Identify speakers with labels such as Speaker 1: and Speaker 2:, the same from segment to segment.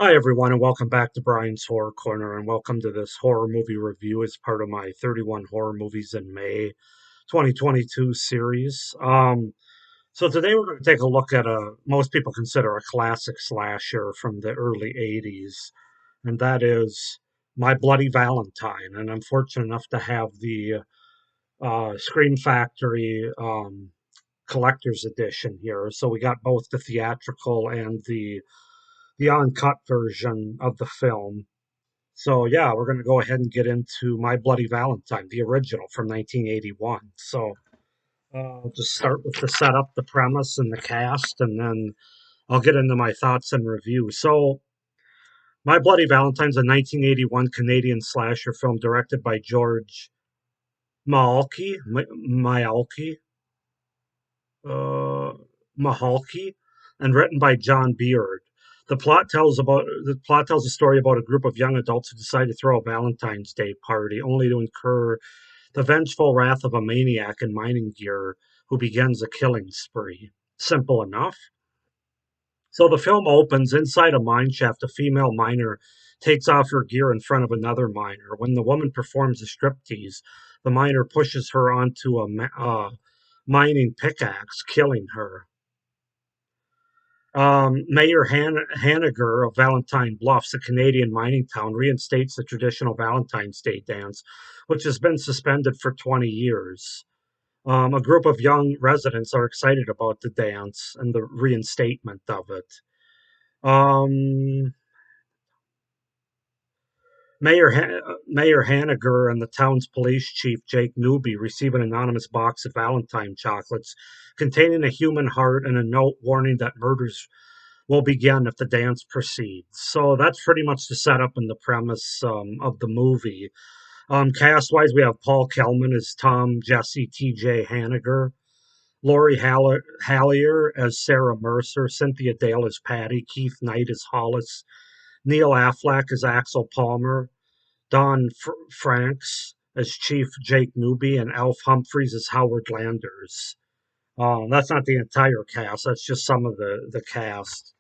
Speaker 1: Hi, everyone, and welcome back to Brian's Horror Corner, and welcome to this horror movie review as part of my 31 Horror Movies in May 2022 series. So today we're going to take a look at most people consider a classic slasher from the early 80s, and that is My Bloody Valentine. And I'm fortunate enough to have the Scream Factory collector's edition here. So we got both the theatrical and the uncut version of the film. So yeah, we're going to go ahead and get into My Bloody Valentine, the original from 1981. So I'll just start with the setup, the premise, and the cast, and then I'll get into my thoughts and review. So My Bloody Valentine's a 1981 Canadian slasher film directed by George Mahalki, uh, Mahalki, and written by John Beard. The plot tells a story about a group of young adults who decide to throw a Valentine's Day party, only to incur the vengeful wrath of a maniac in mining gear who begins a killing spree. Simple enough. So the film opens inside a mine shaft. A female miner takes off her gear in front of another miner. When the woman performs a striptease, the miner pushes her onto a mining pickaxe, killing her. Mayor Haniger of Valentine Bluffs, a Canadian mining town, reinstates the traditional Valentine's Day dance, which has been suspended for 20 years. A group of young residents are excited about the dance and the reinstatement of it. Um, Mayor Haniger and the town's police chief, Jake Newby, receive an anonymous box of Valentine chocolates containing a human heart and a note warning that murders will begin if the dance proceeds. So that's pretty much the setup and the premise of the movie. Cast wise, we have Paul Kelman as Tom Jesse T.J. Haniger, Lori Hallier as Sarah Mercer, Cynthia Dale as Patty, Keith Knight as Hollis, Neil Affleck as Axel Palmer, Don Franks as Chief Jake Newby, and Alf Humphreys as Howard Landers. That's not the entire cast, that's just some of the cast.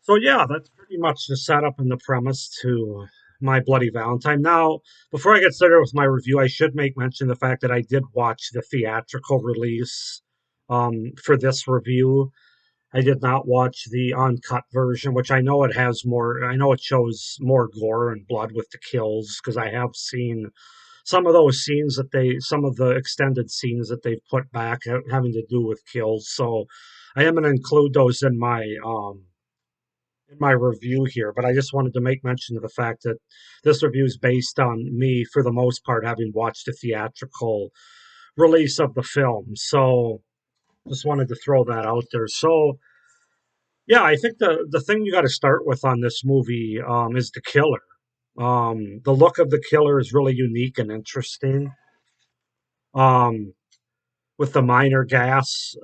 Speaker 1: So yeah, that's pretty much the setup and the premise to My Bloody Valentine. Now, before I get started with my review, I should make mention the fact that I did watch the theatrical release for this review. I did not watch the uncut version, which I know it has more. I know it shows more gore and blood with the kills because I have seen some of those scenes some of the extended scenes that they've put back having to do with kills. So I am going to include those in my review here, but I just wanted to make mention of the fact that this review is based on me, for the most part, having watched the theatrical release of the film. So just wanted to throw that out there. So yeah, I think the thing you got to start with on this movie is the killer. The look of the killer is really unique and interesting. Um, with the minor gas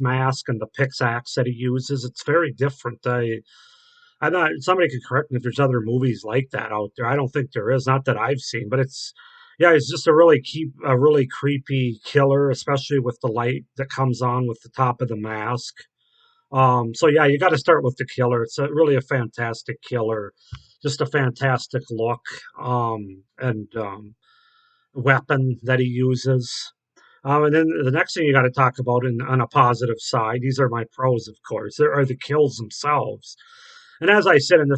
Speaker 1: mask and the pickaxe that he uses, it's very different. I'm not. Somebody could correct me if there's other movies like that out there. I don't think there is. Not that I've seen, but yeah, it's just a really creepy killer, especially with the light that comes on with the top of the mask. So yeah, you got to start with the killer. It's really a fantastic killer, just a fantastic look, and weapon that he uses. And then the next thing you got to talk about on a positive side, these are my pros, of course, there are the kills themselves. And as I said in the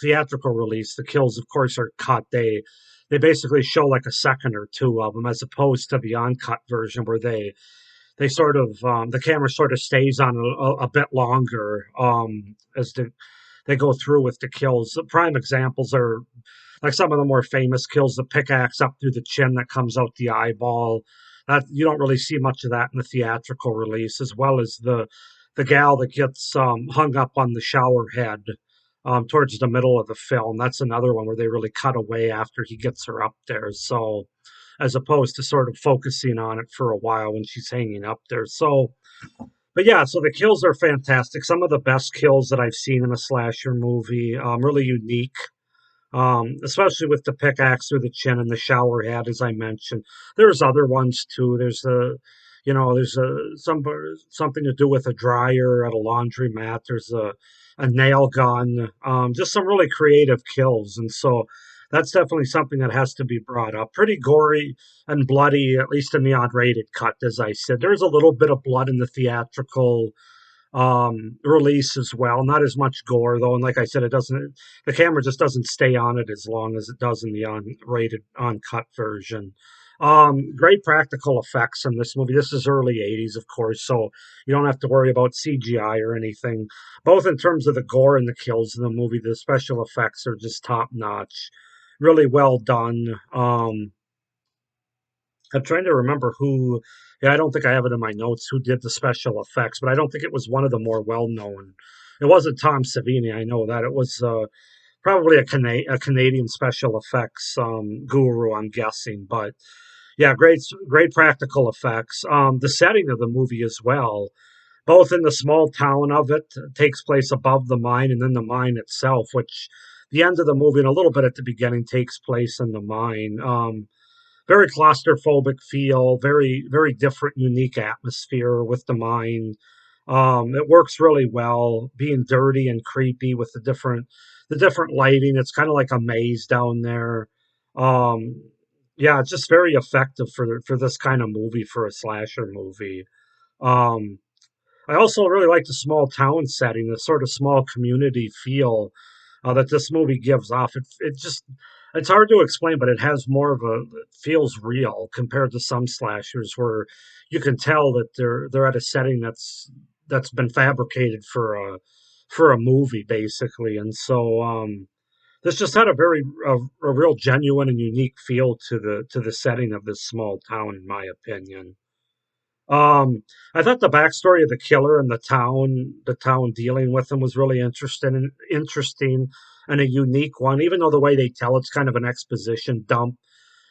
Speaker 1: theatrical release, the kills, of course, are cut. They basically show like a second or two of them, as opposed to the uncut version where they sort of the camera sort of stays on a bit longer as they go through with the kills. The prime examples are like some of the more famous kills, the pickaxe up through the chin that comes out the eyeball. That you don't really see much of that in the theatrical release, as well as the gal that gets hung up on the shower head towards the middle of the film. That's another one where they really cut away after he gets her up there. So as opposed to sort of focusing on it for a while when she's hanging up there. So, but yeah, so the kills are fantastic. Some of the best kills that I've seen in a slasher movie. Really unique, especially with the pickaxe through the chin and the shower head, as I mentioned. There's other ones too. There's There's something to do with a dryer at a laundromat. There's a nail gun. Just some really creative kills, and so that's definitely something that has to be brought up. Pretty gory and bloody, at least in the unrated cut, as I said. There's a little bit of blood in the theatrical release as well. Not as much gore though, and like I said, it doesn't. The camera just doesn't stay on it as long as it does in the unrated, uncut version. Great practical effects in this movie. This is early '80s, of course, so you don't have to worry about CGI or anything. Both in terms of the gore and the kills in the movie, the special effects are just top notch. Really well done. I'm trying to remember who. Yeah, I don't think I have it in my notes who did the special effects, but I don't think it was one of the more well known. It wasn't Tom Savini. I know that it was probably a Canadian special effects guru. I'm guessing, but yeah, great practical effects. The setting of the movie as well, both in the small town of it, takes place above the mine, and then the mine itself, which the end of the movie and a little bit at the beginning takes place in the mine. Very claustrophobic feel, very different, unique atmosphere with the mine. It works really well, being dirty and creepy with the different lighting. It's kind of like a maze down there. Um, yeah, it's just very effective for this kind of movie, for a slasher movie. Um, I also really like the small town setting, the sort of small community feel that this movie gives off. It's hard to explain, but it has more of it feels real compared to some slashers where you can tell that they're at a setting that's been fabricated for a movie basically. And so this just had a real genuine and unique feel to the setting of this small town, in my opinion. Um, I thought the backstory of the killer and the town dealing with him was really interesting and a unique one. Even though the way they tell it's kind of an exposition dump,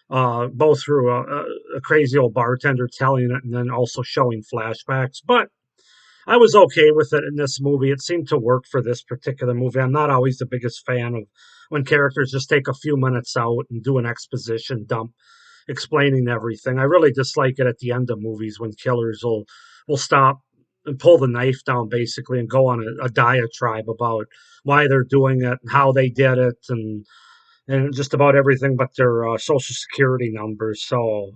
Speaker 1: both through a crazy old bartender telling it and then also showing flashbacks. But I was okay with it in this movie. It seemed to work for this particular movie. I'm not always the biggest fan of when characters just take a few minutes out and do an exposition dump explaining everything. I really dislike it at the end of movies when killers will stop and pull the knife down basically and go on a diatribe about why they're doing it and how they did it and just about everything but their social security numbers. So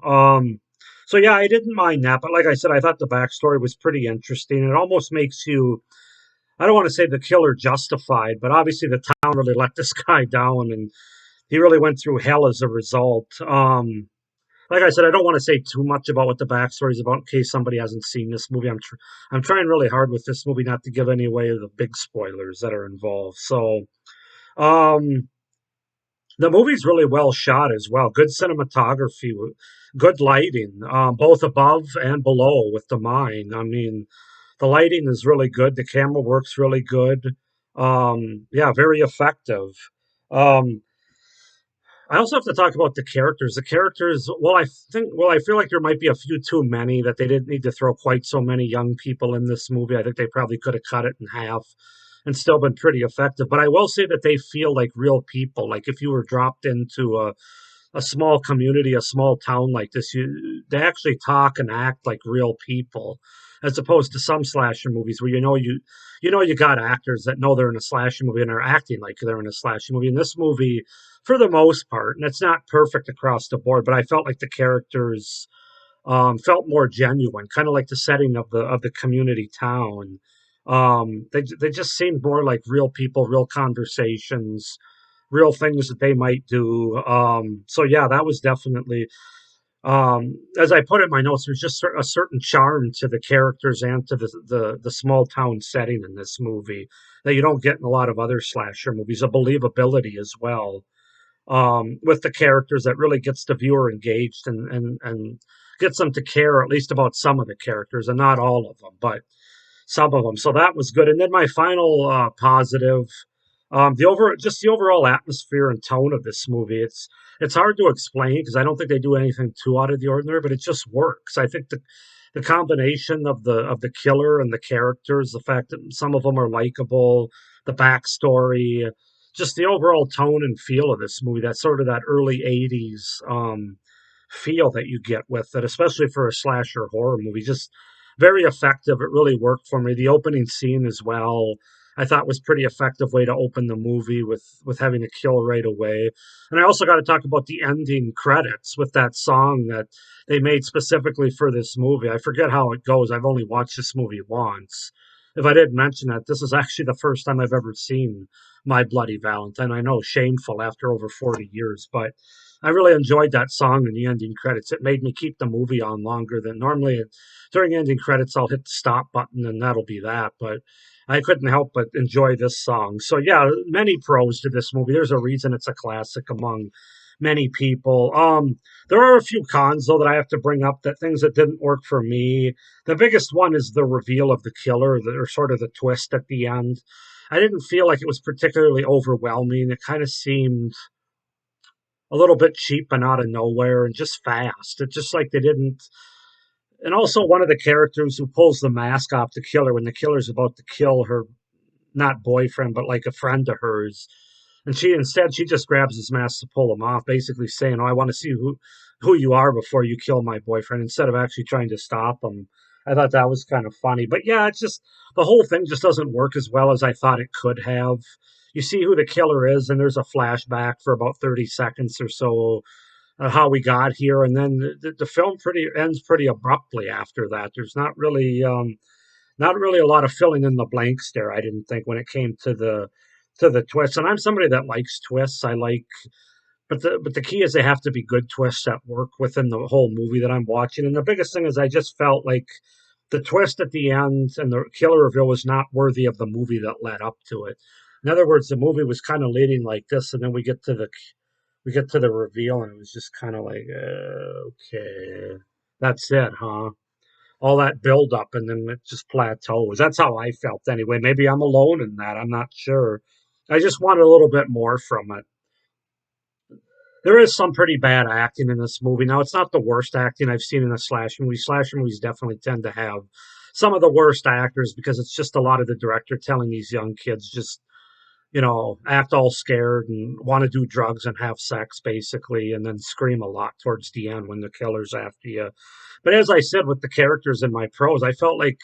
Speaker 1: yeah, I didn't mind that, but like I said, I thought the backstory was pretty interesting. It almost makes you. I don't want to say the killer justified, but obviously the town really let this guy down, and he really went through hell as a result. Like I said, I don't want to say too much about what the backstory is about in case somebody hasn't seen this movie. I'm trying really hard with this movie not to give any away the big spoilers that are involved. So, um, the movie's really well shot as well. Good cinematography, good lighting, both above and below with the mine. I mean, the lighting is really good. The camera works really good. Yeah, very effective. Um, I also have to talk about the characters. The characters, well, I feel like there might be a few too many that they didn't need to throw quite so many young people in this movie. I think they probably could have cut it in half and still been pretty effective. But I will say that they feel like real people. Like if you were dropped into a small community, a small town like this, they actually talk and act like real people, as opposed to some slasher movies where you got actors that know they're in a slasher movie and are acting like they're in a slasher movie. In this movie, for the most part, and it's not perfect across the board, but I felt like the characters felt more genuine, kind of like the setting of the community town. They just seemed more like real people, real conversations, real things that they might do. So yeah, that was definitely, as I put in my notes, there's just a certain charm to the characters and to the small town setting in this movie that you don't get in a lot of other slasher movies. A believability as well, with the characters that really gets the viewer engaged and gets them to care at least about some of the characters and not all of them, but some of them. So that was good. And then my final positive, the overall atmosphere and tone of this movie. It's hard to explain because I don't think they do anything too out of the ordinary, but it just works. I think the combination of the killer and the characters, the fact that some of them are likable, the backstory, just the overall tone and feel of this movie. That sort of that early '80s. feel that you get with it, especially for a slasher horror movie. Just very effective. It really worked for me. The opening scene as well, I thought was pretty effective way to open the movie with having a kill right away. And I also got to talk about the ending credits with that song that they made specifically for this movie. I forget how it goes. I've only watched this movie once. If I didn't mention that, this is actually the first time I've ever seen My Bloody Valentine. I know, shameful after over 40 years, but I really enjoyed that song in the ending credits. It made me keep the movie on longer than normally. During ending credits, I'll hit the stop button and that'll be that. But I couldn't help but enjoy this song. So yeah, many pros to this movie. There's a reason it's a classic among many people. There are a few cons though that I have to bring up, that things that didn't work for me. The biggest one is the reveal of the killer, or sort of the twist at the end. I didn't feel like it was particularly overwhelming. It kind of seemed a little bit cheap and out of nowhere and just fast. It's just like they didn't. And also, one of the characters who pulls the mask off the killer when the killer's about to kill her, not boyfriend, but like a friend of hers. And she just grabs his mask to pull him off, basically saying, "Oh, I want to see who you are before you kill my boyfriend," instead of actually trying to stop him. I thought that was kind of funny. But yeah, it's just the whole thing just doesn't work as well as I thought it could have. You see who the killer is, and there's a flashback for about 30 seconds or so, how we got here, and then the film pretty ends pretty abruptly after that. There's not really a lot of filling in the blanks there. I didn't think when it came to the twists, and I'm somebody that likes twists. I like, but the key is they have to be good twists that work within the whole movie that I'm watching. And the biggest thing is I just felt like the twist at the end and the killer reveal was not worthy of the movie that led up to it. In other words, the movie was kind of leading like this, and then we get to the reveal, and it was just kind of like, okay, that's it, huh? All that build up, and then it just plateaus. That's how I felt anyway. Maybe I'm alone in that. I'm not sure. I just wanted a little bit more from it. There is some pretty bad acting in this movie. Now, it's not the worst acting I've seen in a slasher movie. Slasher movies definitely tend to have some of the worst actors because it's just a lot of the director telling these young kids just, act all scared and want to do drugs and have sex, basically, and then scream a lot towards the end when the killer's after you. But as I said with the characters in my prose, I felt like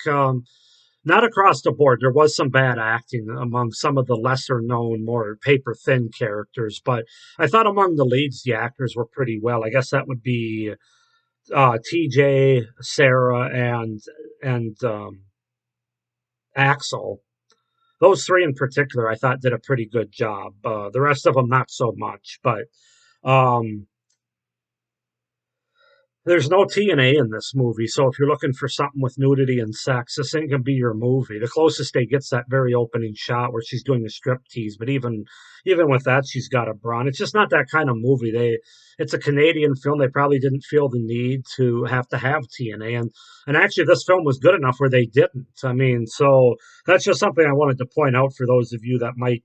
Speaker 1: not across the board. There was some bad acting among some of the lesser known, more paper thin characters, but I thought among the leads, the actors were pretty well. I guess that would be TJ, Sarah, and Axel. Those three in particular, I thought did a pretty good job. The rest of them, not so much, but um, there's no TNA in this movie, so if you're looking for something with nudity and sex, this ain't gonna be your movie. The closest they get's that very opening shot where she's doing the strip tease, but even with that, she's got a bra. And it's just not that kind of movie. It's a Canadian film. They probably didn't feel the need to have TNA, and actually, this film was good enough where they didn't. I mean, so that's just something I wanted to point out for those of you that might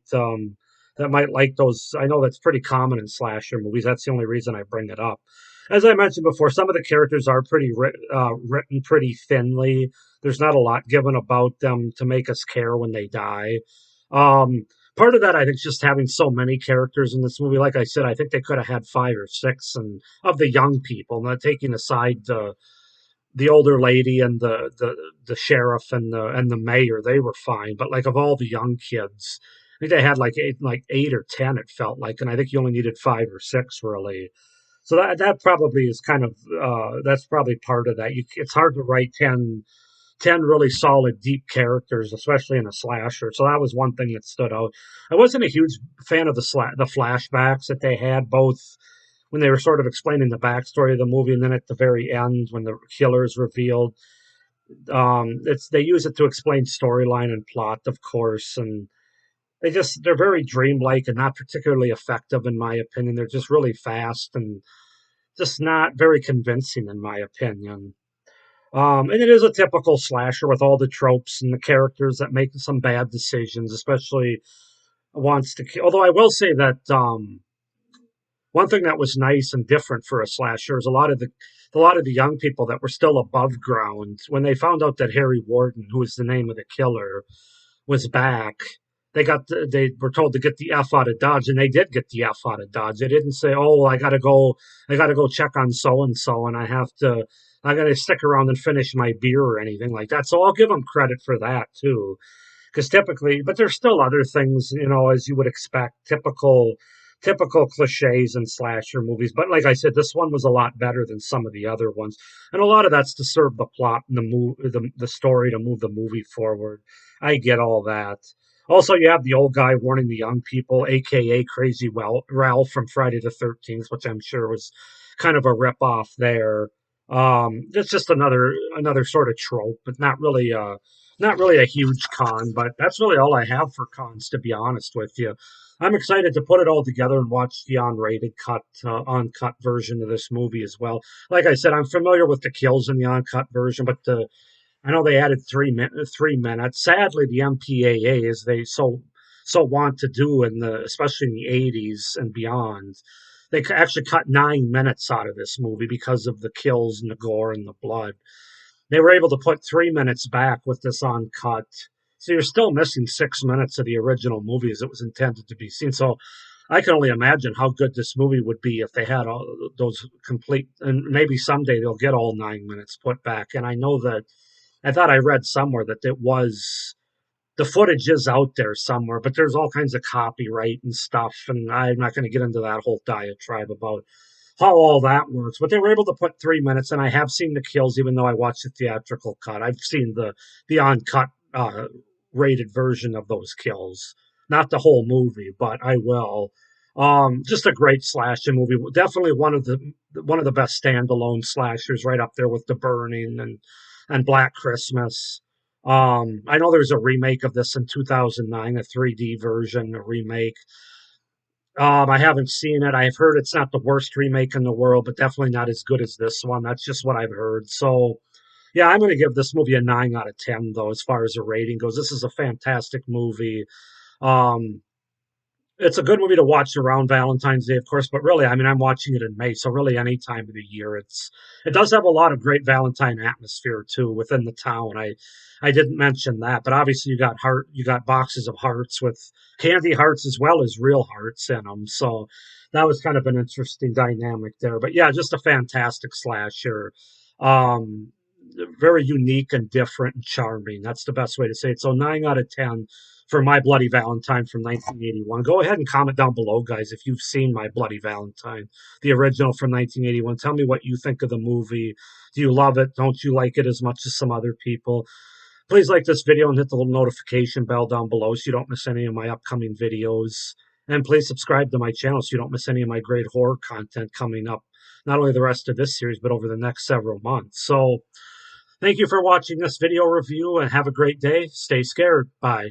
Speaker 1: like those. I know that's pretty common in slasher movies. That's the only reason I bring it up. As I mentioned before, some of the characters are written pretty thinly. There's not a lot given about them to make us care when they die. Part of that, I think, is just having so many characters in this movie. Like I said, I think they could have had five or six, and of the young people, not taking aside the older lady and the sheriff and the mayor, they were fine. But like of all the young kids, I think they had like eight or ten. It felt like, and I think you only needed five or six really. So that probably is kind of that's probably part of that. It's hard to write 10 really solid, deep characters, especially in a slasher. So that was one thing that stood out. I wasn't a huge fan of the flashbacks that they had, both when they were sort of explaining the backstory of the movie, and then at the very end when the killer is revealed. They use it to explain storyline and plot, of course, and they're very dreamlike and not particularly effective in my opinion. They're just really fast and just not very convincing in my opinion. And it is a typical slasher with all the tropes and the characters that make some bad decisions, especially wants to kill. Although I will say that one thing that was nice and different for a slasher is a lot of the young people that were still above ground when they found out that Harry Warden, who was the name of the killer, was back. they were told to get the F out of Dodge, and they did get the F out of Dodge. They didn't say, "Oh, well, I gotta go check on so and so, and I gotta stick around and finish my beer or anything like that." So I'll give them credit for that too, because typically, but there's still other things, as you would expect, typical cliches in slasher movies. But like I said, this one was a lot better than some of the other ones, and a lot of that's to serve the plot and the story to move the movie forward. I get all that. Also, you have the old guy warning the young people, aka Crazy Ralph from Friday the 13th, which I'm sure was kind of a rip off there. It's just another sort of trope, but not really a huge con. But that's really all I have for cons, to be honest with you. I'm excited to put it all together and watch the uncut version of this movie as well. Like I said, I'm familiar with the kills in the uncut version, but I know they added 3 minutes. Sadly, the MPAA, as they so want to do especially in the '80s and beyond, they actually cut 9 minutes out of this movie because of the kills and the gore and the blood. They were able to put 3 minutes back with this uncut. So you're still missing 6 minutes of the original movie as it was intended to be seen. So I can only imagine how good this movie would be if they had all those complete, and maybe someday they'll get all 9 minutes put back. And I know that I thought I read somewhere that the footage is out there somewhere, but there's all kinds of copyright and stuff, and I'm not going to get into that whole diatribe about how all that works. But they were able to put 3 minutes, and I have seen the kills, even though I watched the theatrical cut. I've seen the uncut rated version of those kills, not the whole movie, but I will. Just a great slasher movie. Definitely one of the best standalone slashers, right up there with The Burning and Black Christmas. I know there's a remake of this in 2009, a 3D version, a remake. I haven't seen it. I've heard it's not the worst remake in the world, but definitely not as good as this one. That's just what I've heard. So, yeah, I'm going to give this movie a 9 out of 10, though, as far as the rating goes. This is a fantastic movie. Um, it's a good movie to watch around Valentine's Day, of course, but really, I mean, I'm watching it in May, so really any time of the year. It does have a lot of great Valentine atmosphere too within the town. I didn't mention that, but obviously you got boxes of hearts with candy hearts as well as real hearts in them. So that was kind of an interesting dynamic there. But yeah, just a fantastic slasher. Um, Very unique and different and charming. That's the best way to say it. So 9 out of 10 for My Bloody Valentine from 1981. Go ahead and comment down below, guys, if you've seen My Bloody Valentine, the original from 1981. Tell me what you think of the movie. Do you love it? Don't you like it as much as some other people? Please like this video and hit the little notification bell down below so you don't miss any of my upcoming videos. And please subscribe to my channel so you don't miss any of my great horror content coming up, not only the rest of this series, but over the next several months. So, thank you for watching this video review and have a great day. Stay scared. Bye.